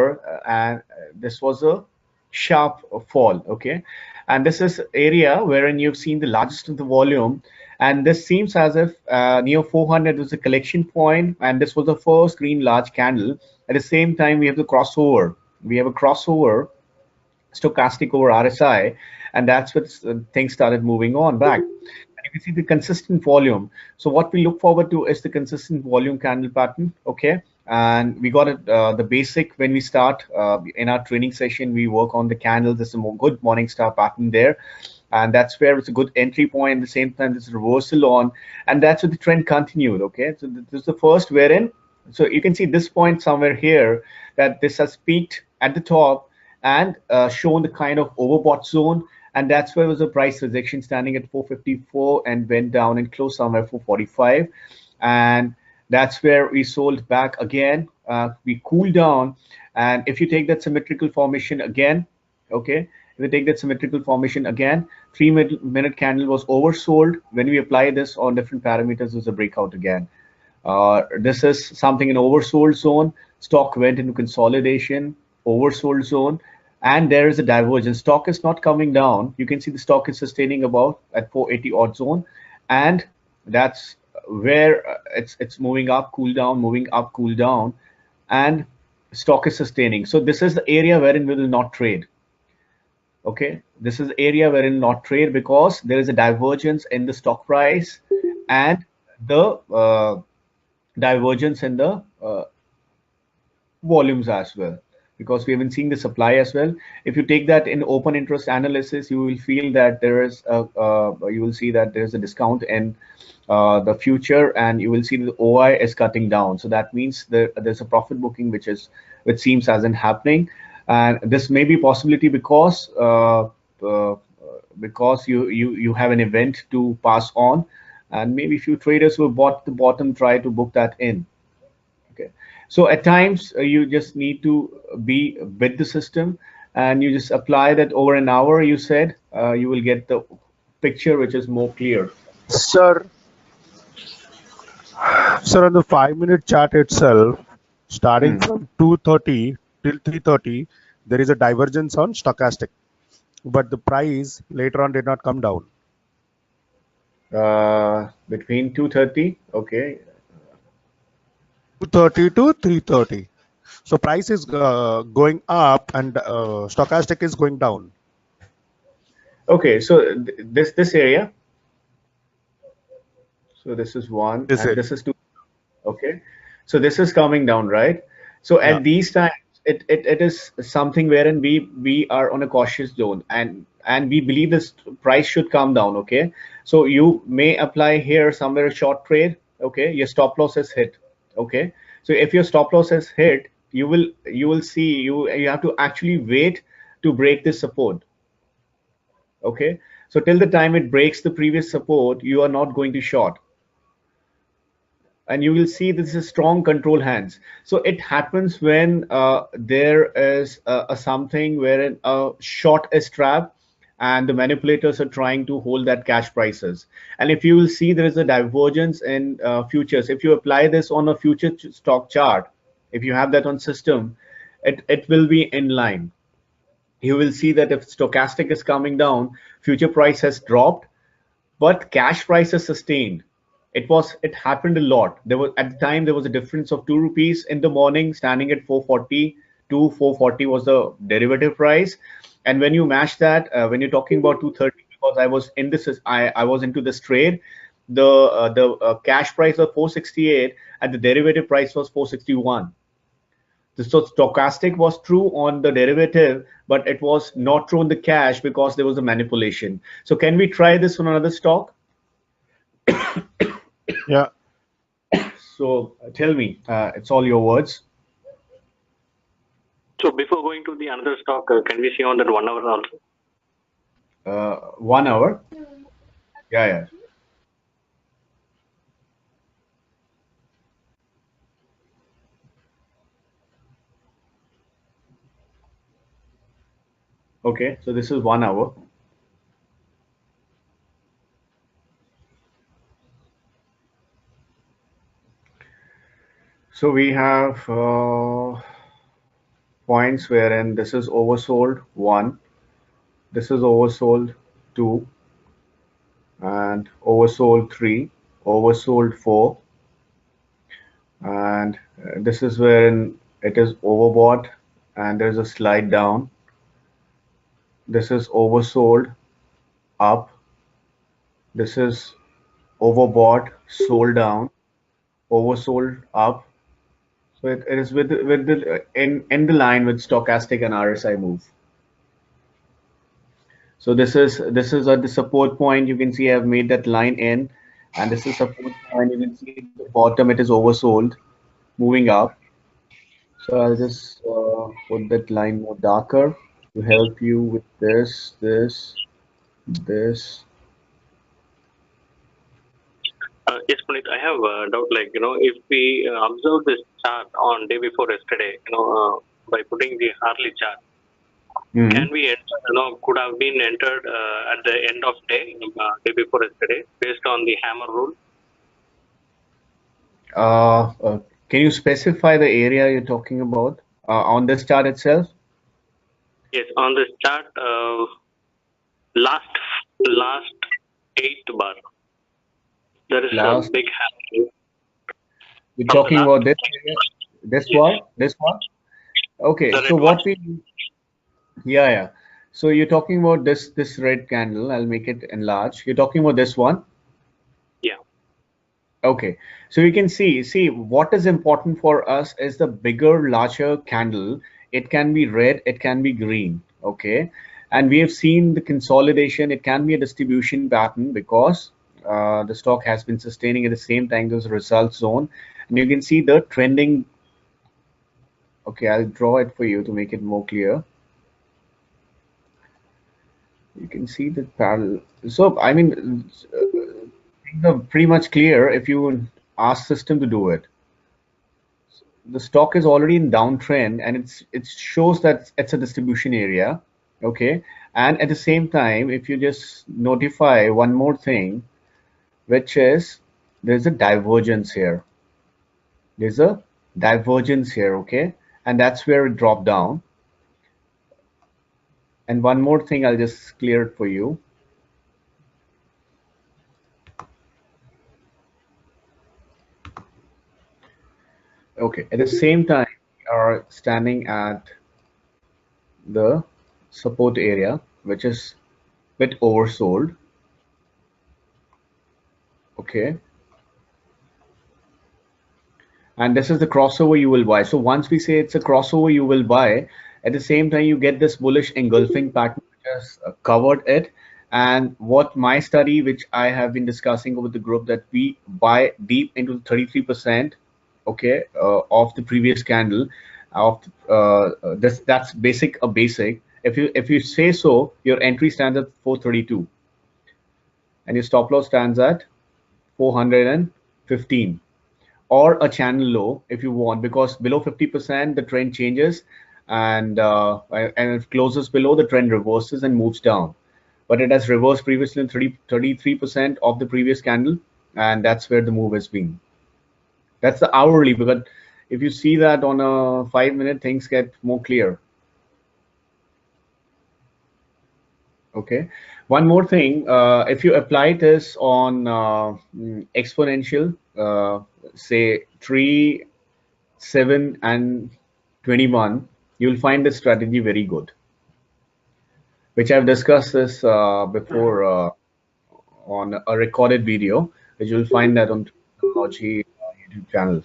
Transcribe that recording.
and this was a sharp fall. Okay, and this is area wherein you've seen the largest of the volume, and this seems as if near 400 was a collection point, and this was the first green large candle. At the same time, we have the crossover. We have a crossover stochastic over RSI, and that's what things started moving on back. And you can see the consistent volume. So what we look forward to is the consistent volume candle pattern. Okay, and we got it. The basic when we start in our training session, we work on the candles. There's a good morning star pattern there. And that's where it's a good entry point. At the same time, there's a reversal on, and that's where the trend continued. Okay, so this is the first wherein, so you can see this point somewhere here that this has peaked at the top and shown the kind of overbought zone, and that's where was the price rejection standing at 454 and went down and closed somewhere 445, and that's where we sold back again. We cooled down, and if you take that symmetrical formation again, okay, if you take that symmetrical formation again, 3 minute candle was oversold. When we apply this on different parameters, there's a breakout again. This is something in oversold zone. Stock went into consolidation, oversold zone, and there is a divergence. Stock is not coming down. You can see the stock is sustaining about at 480 odd zone, and that's where it's moving up, cool down, moving up, cool down, and stock is sustaining. So this is the area wherein we will not trade. Okay, this is the area wherein not trade because there is a divergence in the stock price and the divergence in the volumes as well, because we have been seeing the supply as well. If you take that in open interest analysis, you will feel that there is you will see that there is a discount in the future, and you will see the OI is cutting down. So that means there's a profit booking which seems hasn't happening, and this may be possibility because you have an event to pass on, and maybe few traders who have bought the bottom try to book that in. Okay, so at times you just need to be with the system, and you just apply that over an hour. You said you will get the picture which is more clear. Sir, sir, on the 5 minute chart itself, starting Hmm. from 230 till 330, there is a divergence on stochastic, but the price later on did not come down. Between 230, okay. 230 to 330. So price is going up and stochastic is going down. Okay, so this area, so this is one This and area. this is two. Okay, so this is coming down, right? So Yeah. at these times, it is something wherein we are on a cautious zone, and we believe this price should come down. Okay, so you may apply here somewhere a short trade. Okay, your stop loss is hit. Okay, so if your stop loss is hit, you will see you have to actually wait to break this support. Okay, so till the time it breaks the previous support, you are not going to short, and you will see this is strong control hands. So it happens when there is a something wherein a short is trapped and the manipulators are trying to hold that cash prices. And if you will see, there is a divergence in futures. If you apply this on a future stock chart, if you have that on system, it will be in line. You will see that if stochastic is coming down, future price has dropped, but cash price is sustained. It happened a lot. There was at the time there was a difference of 2 rupees in the morning, standing at 440 to 440 was the derivative price. And when you match that, when you're talking about 230, because I was in this, I was into this trade. The cash price was 468, and the derivative price was 461. So stochastic was true on the derivative, but it was not true on the cash because there was a manipulation. So can we try this on another stock? Yeah. So tell me, it's all your words. So before going to the another stock, can we see on that 1 hour also? 1 hour. Yeah, yeah. Okay, so this is 1 hour. So we have points wherein this is oversold 1, this is oversold 2, and oversold 3, oversold 4, and this is wherein it is overbought and there's a slide down. This is oversold up. This is overbought, sold down, oversold up. So it is with the in the line with stochastic and RSI move. So this is at the support point. You can see I've made that line in, and this is support point. You can see at the bottom it is oversold, moving up. So I'll just put that line more darker to help you with this. Yes, Puneet, I have a doubt. Like, if we observe this chart on day before yesterday, by putting the hourly chart, can Mhm. we, could have been entered at the end of day before yesterday, based on the hammer rule? Can you specify the area you're talking about on this chart itself? Yes, on this chart, last last 8 bar, there is a Last, big hammer you're from the talking last about this point. area, this Yes, one, this one. Okay, the so red one. what we, yeah, yeah. So you're talking about this red candle. I'll make it enlarge. You're talking about this one. Yeah. Okay, so you can see what is important for us is the bigger, larger candle. It can be red, it can be green. Okay, and we have seen the consolidation. It can be a distribution pattern because the stock has been sustaining at the same time as the result zone, and you can see the trending. Okay, I'll draw it for you to make it more clear. You can see the parallel. So I mean, things are pretty much clear if you ask system to do it. The stock is already in downtrend and it shows that it's a distribution area. Okay, and at the same time if you just notify one more thing, which is there's a divergence here, there's a divergence here. Okay, and that's where it dropped down. And one more thing, I'll just clear it for you. Okay, at the same time we are standing at the support area, which is a bit oversold. Okay, and this is the crossover you will buy. So once we say it's a crossover you will buy, at the same time you get this bullish engulfing pattern which has covered it. And what my study, which I have been discussing with the group, that we buy deep into the 33%, okay, of the previous candle, of this, that's basic. If you say so, your entry stands at 432 and your stop loss stands at 415, or a channel low if you want, because below 50% the trend changes, and if it closes below, the trend reverses and moves down. But it has reversed previously in 33% of the previous candle, and that's where the move has been. That's the hourly, because if you see that on a 5 minute, things get more clear. Okay, one more thing, if you apply this on exponential, say 3, 7 and 21, you'll find this strategy very good, which I've discussed this before on a recorded video, which you'll find that on Technology YouTube channel.